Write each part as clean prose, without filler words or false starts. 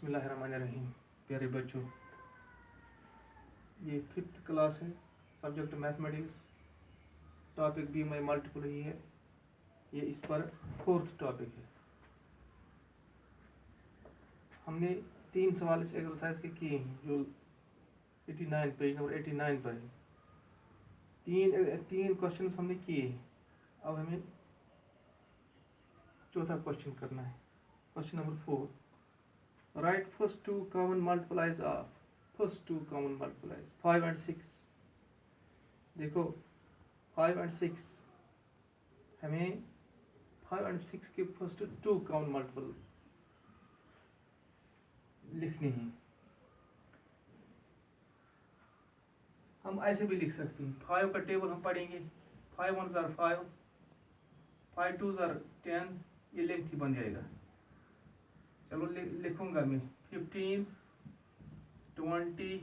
बिस्मिल्लाहिर्रहमानिर्रहीम। प्यारे बच्चों, ये 5th क्लास है, सब्जेक्ट मैथमेटिक्स, टॉपिक भी मैं मल्टीपल ही है, ये इस पर 4th टॉपिक है। हमने 3 सवाल इस एक्सरसाइज के किए हैं जो 89 पेज नंबर 89 पर है। तीन क्वेश्चन हमने किए हैं। अब हमें चौथा क्वेश्चन करना है। Question number 4, write first two common multiples of 5 and 6। देखो 5 and 6, हमें 5 and 6 के फर्स्ट 2 कॉमन मल्टीपल लिखने हैं। हम ऐसे भी लिख सकते हैं। 5 का टेबल हम पढ़ेंगे। 5 1s are 5, 5 2s are 10, ये लेंथ ही बन जाएगा। चलो लिखूंगा मैं 15 20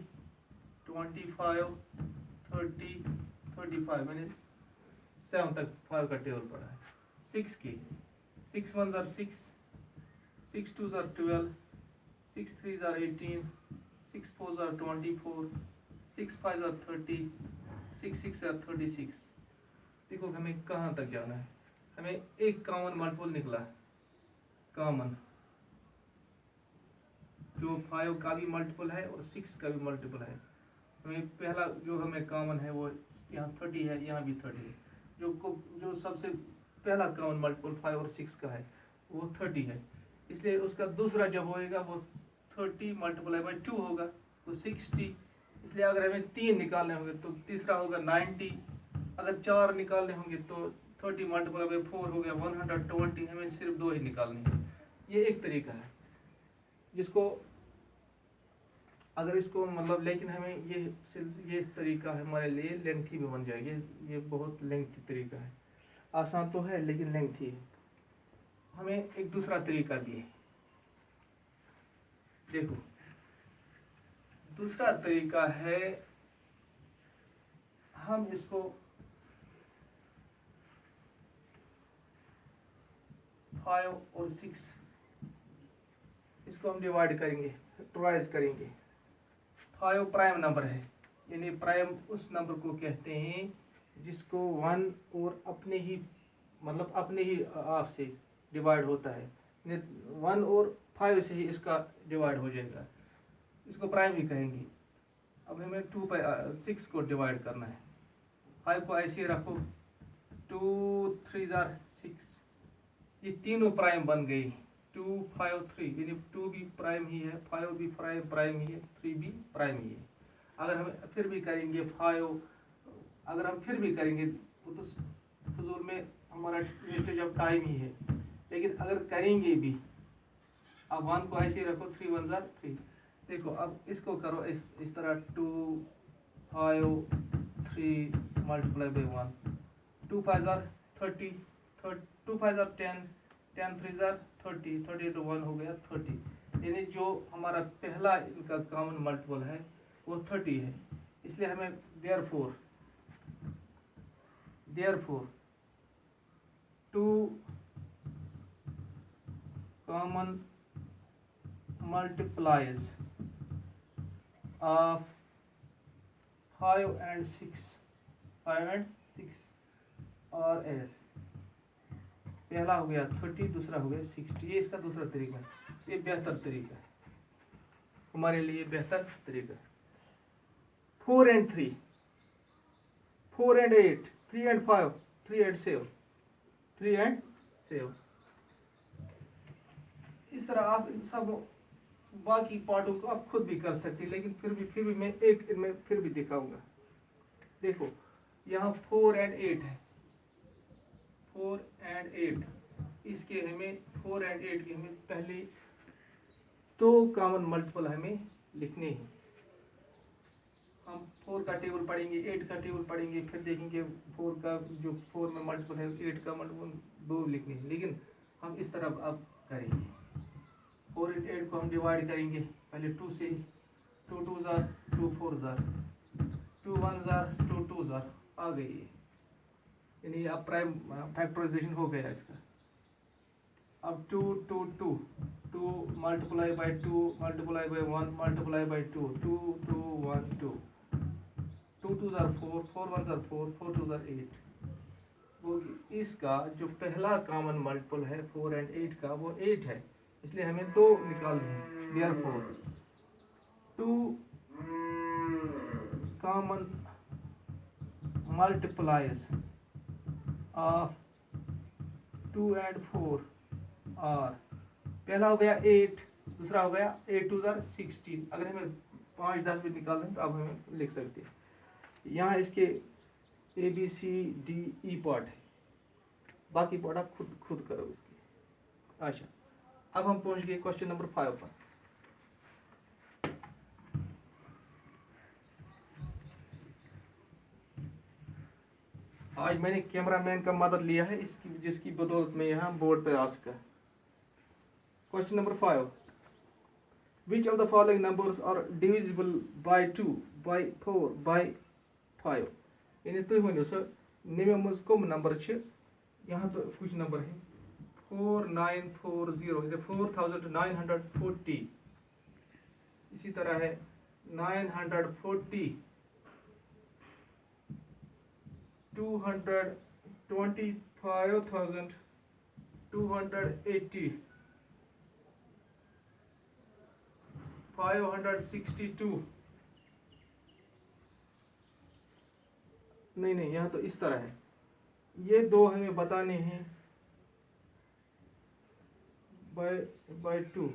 25 30 35, मैंने 7 तक 5 का टेबल पढ़ा है। 6 की 6 1s are 6, 6 2s are 12, 6 3s are 18, 6 4s are 24, 6 5s are 30, 6 6 are 36। देखो हमें कहाँ तक जाना है। हमें एक कॉमन मल्टीपल निकला, कॉमन जो 5 का भी मल्टीपल है और 6 का भी मल्टीपल है। हमें पहला जो हमें कॉमन है वो यहाँ 30 है, यहाँ भी 30 है। जो सबसे पहला कॉमन मल्टीपल 5 और 6 का है वो 30 है, इसलिए उसका दूसरा जब होएगा वो 30 मल्टीप्लाई बाई 2 होगा तो 60। इसलिए अगर हमें 3 निकालने होंगे तो तीसरा होगा 90। अगर 4 निकालने होंगे तो 30 मल्टीप्लाई बाई 4 हो गया 120। हमें सिर्फ 2 ही निकालने हैं। ये एक तरीका है जिसको अगर इसको मतलब, लेकिन हमें ये तरीका हमारे लिए लेंथी भी बन जाएगी। ये बहुत लेंथी तरीका है। आसान तो है लेकिन लेंथी है। हमें एक दूसरा तरीका भी है। देखो दूसरा तरीका है, हम इसको 5 और 6 इसको हम डिवाइड करेंगे, फैक्टराइज करेंगे। 5 प्राइम नंबर है, यानी प्राइम उस नंबर को कहते हैं जिसको 1 और अपने ही आप से डिवाइड होता है। 1 और 5 से ही इसका डिवाइड हो जाएगा, इसको प्राइम ही कहेंगे। अब हमें 2 पर 6 को डिवाइड करना है। 5 को ऐसे रखो, 2 3s are 6, ये तीनों प्राइम बन गई। 2 5 3, यानी 2 भी प्राइम ही है, 5 भी प्राइम ही है, 3 भी प्राइम ही है। अगर हम फिर भी करेंगे 5, अगर हम फिर भी करेंगे वो तो फजूल में हमारा वेस्टेज ऑफ टाइम ही है। लेकिन अगर करेंगे भी, अब 1 को ऐसे रखो, 3 1s are 3। देखो अब इसको करो इस तरह, 2 5 3 multiply by 1, 2 5s are 30, 2 5s are 10, 10 3s are 30, 30 to 1 हो गया 30। यानी जो हमारा पहला इनका कॉमन मल्टीपल है वो 30 है। इसलिए हमें therefore 2 common multiples of 5 and 6 और एस। पहला हो गया 30, दूसरा हो गया 60। ये इसका दूसरा तरीका है। ये बेहतर तरीका है, हमारे लिए बेहतर तरीका है। 4 and 3, 4 and 8, 3 and 5, 3 and 7, 3 and 7। इस तरह आप इन सब बाकी पार्टों को आप खुद भी कर सकते हैं, लेकिन फिर भी मैं एक इनमें फिर भी दिखाऊंगा। देखो यहाँ 4 and 8 है, 4 and 8, इसके हमें 4 and 8 के हमें पहले 2 कॉमन मल्टीपल हमें लिखने हैं। हम 4 का टेबल पढ़ेंगे, 8 का टेबल पढ़ेंगे, फिर देखेंगे 4 का जो 4 में मल्टीपल है 8 का मल्टीपल 2 लिखने हैं। लेकिन हम इस तरह अब करेंगे, 4 and 8 को हम डिवाइड करेंगे पहले 2 से। 2 2s are 2 4s are 2 1s are 2 2s are, आ गई है, यानी अब प्राइम फैक्टराइजेशन हो गया इसका। अब 2 2 2 2 multiply by 2 multiply by 1 multiply by 2 2 2 1 2 2 2 are 4 4 1 are 4 4 2 are 8। वो इसका जो पहला कॉमन मल्टीपल है 4 एंड 8 का वो 8 है, इसलिए हमें 2 निकालनी है। Therefore 2 common multipliers of 2 and 4 और पहला हो गया 8, दूसरा हो गया 8 2 are 16। अगर हमें 5 10 भी निकालना है तो अब हमें लिख सकते हैं। यहाँ इसके A B C D E part है, बाकी पार्ट आप खुद करो इसकी। अच्छा, अब हम पहुंच गए क्वेश्चन नंबर 5 पर। आज मैंने कैमरामैन का मदद लिया है इसकी, जिसकी बदौलत में यहाँ बोर्ड पर आ सका। Question number 5, which of the following numbers are divisible by 2 by 4 by 5? यानी तुम वन सो नवे मज कम नंबर यहाँ तो कुछ नंबर है 4940 4940, इसी तरह है 940 225,280 562। नहीं यहाँ तो इस तरह है, ये दो हमें बताने हैं बाय 2।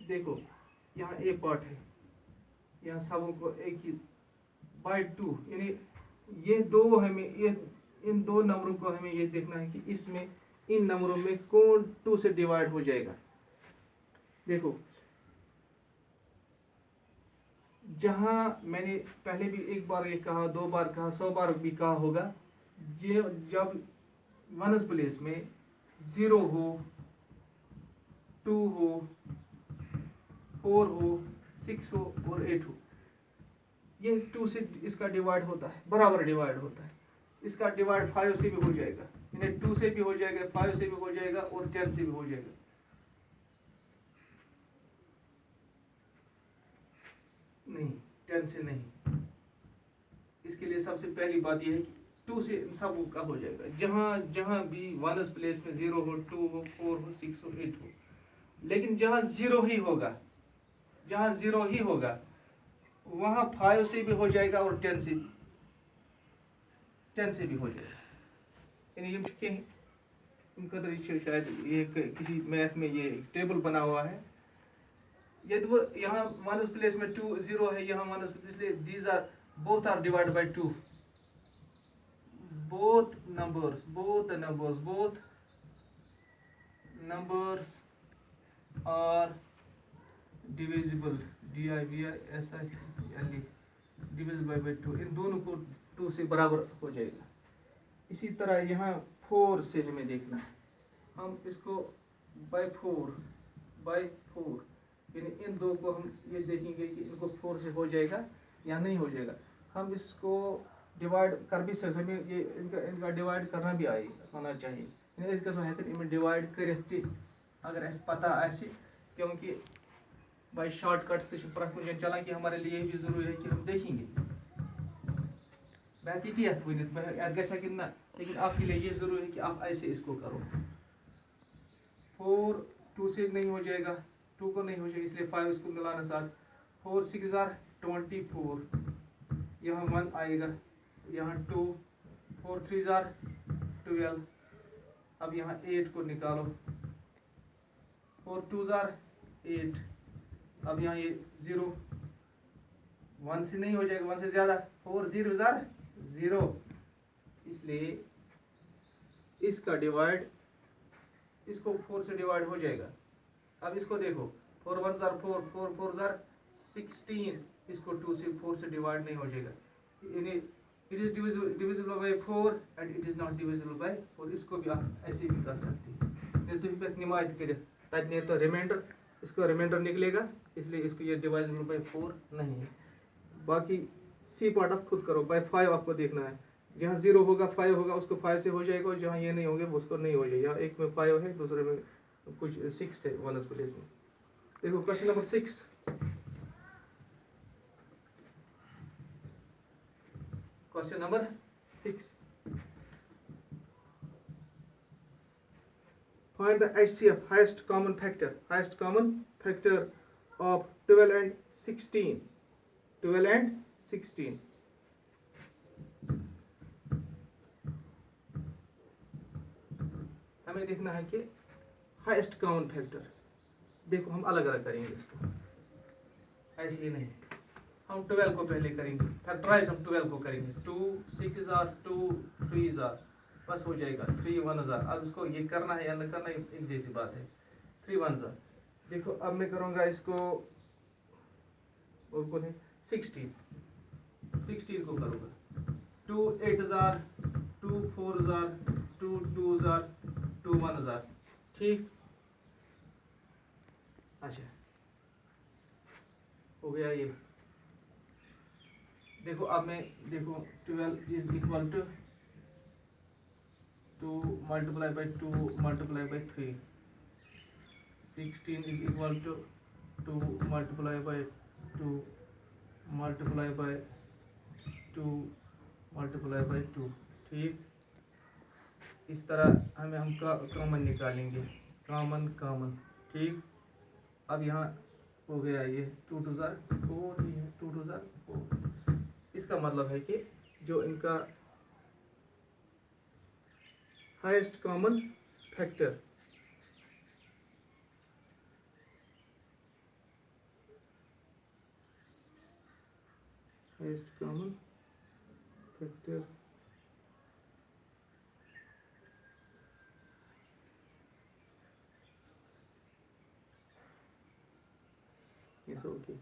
देखो यहाँ ए पार्ट है, यहाँ सबों को एक ही बाय 2, यानी ये दो हमें इन दो नंबरों को हमें ये देखना है कि इसमें इन नंबरों में कौन 2 से डिवाइड हो जाएगा। देखो जहां मैंने पहले भी एक बार ये कहा, 2 बार कहा, 100 बार भी कहा होगा, जब वनस प्लेस में 0 हो, 2 हो, 4 हो, 6 हो और 8 हो, ये 2 से इसका डिवाइड होता है, बराबर डिवाइड होता है। इसका डिवाइड 5 से भी हो जाएगा, यानी 2 से भी हो जाएगा, 5 से भी हो जाएगा और 10 से भी हो जाएगा। नहीं, 10 से नहीं। इसके लिए सबसे पहली बात यह है कि 2 से सब का हो जाएगा। जहां भी वनस प्लेस में 0 हो, 2 हो, 4 हो, 6 हो, 8 हो, लेकिन जहां 0 ही होगा, वहां 5 से भी हो जाएगा और 10 से भी हो जाएगा। यानी इनका तो शायद ये किसी मैथ में ये टेबल बना हुआ है। यदि वो यहाँ वनस प्लेस में 2 0 है, यहाँ वनस, इसलिए these are both are divided by 2। both numbers are divisible, divisible by 2। इन दोनों को 2 से बराबर हो जाएगा। इसी तरह यहाँ 4 से हमें देखना है, हम इसको by 4 यानी इन दो को हम ये देखेंगे कि इनको 4 से हो जाएगा या नहीं हो जाएगा। हम इसको डिवाइड कर भी सकते, हमें ये इनका डिवाइड करना भी आना चाहिए। इसका डिवाइड कर अगर ऐसे पता ऐसे, क्योंकि बाई शॉर्टकट से प्रथ मुझे चला कि हमारे लिए भी जरूरी है कि हम देखेंगे कि लेकिन आपके लिए ये जरूरी है कि आप ऐसे इसको करो। 4 2 से नहीं हो जाएगा, 2 को नहीं हो जाएगा, इसलिए 5 इसको मिलाना साथ। 4 6 are 24, यहाँ 1 आएगा, यहाँ 2, 4 3 are 12। अब यहाँ 8 को निकालो, 4 2 are 8। अब यहाँ ये 0, 1 से नहीं हो जाएगा, 1 से ज़्यादा, 4 0 are 0, इसलिए इसका डिवाइड इसको 4 से डिवाइड हो जाएगा। अब इसको देखो, 4 1 are 4, 4 4 are 16, इसको 2 से 4 से डिवाइड नहीं हो जाएगा। It is divisible by 4 and it is not divisible by 4। इसको भी आप ऐसे भी कर सकते हैं। ये तो पे निमायत करे ताकि तो रिमाइंडर, इसको रिमाइंडर निकलेगा, इसलिए इसको ये डिविजिबल बाय 4 नहीं है। बाकी सी पार्ट आप खुद करो। बाय 5 आपको देखना है, जहाँ 0 होगा 5 होगा, उसको 5 से हो जाएगा, और जहाँ ये नहीं होंगे उसको नहीं हो जाएगा। एक में 5 है, दूसरे में कुछ 6 है वनस प्लेस में। देखो question number 6, question number 6, find the HCF, highest common factor of 12 and 16, 12 and 16। हमें देखना है कि हाईएस्ट कॉमन फैक्टर। देखो हम अलग अलग करेंगे इसको, ऐसे ही नहीं, हम 12 को पहले करेंगे, फैक्टराइज हम 12 को करेंगे। 2 6 जार 2 3 जार, बस हो जाएगा 3 1 जार। अब इसको ये करना है या न करना है एक जैसी बात है। 3 1 जार। देखो अब मैं करूँगा इसको, और कौन है 16 को करूँगा। 2 8 जार 2 4 जार 2 2 जार 2 1 जार। ठीक, अच्छा हो गया ये। देखो अब मैं देखो 12 is equal to 2 multiply by 2 multiply by 3। 16 is equal to 2 multiply by 2 multiply by 2 multiply by 2। ठीक, इस तरह हम कॉमन निकालेंगे, कॉमन। ठीक, अब यहाँ हो गया ये 2 2 जार 4, 2 2 जार 4। इसका मतलब है कि जो इनका highest common factor yes, okay।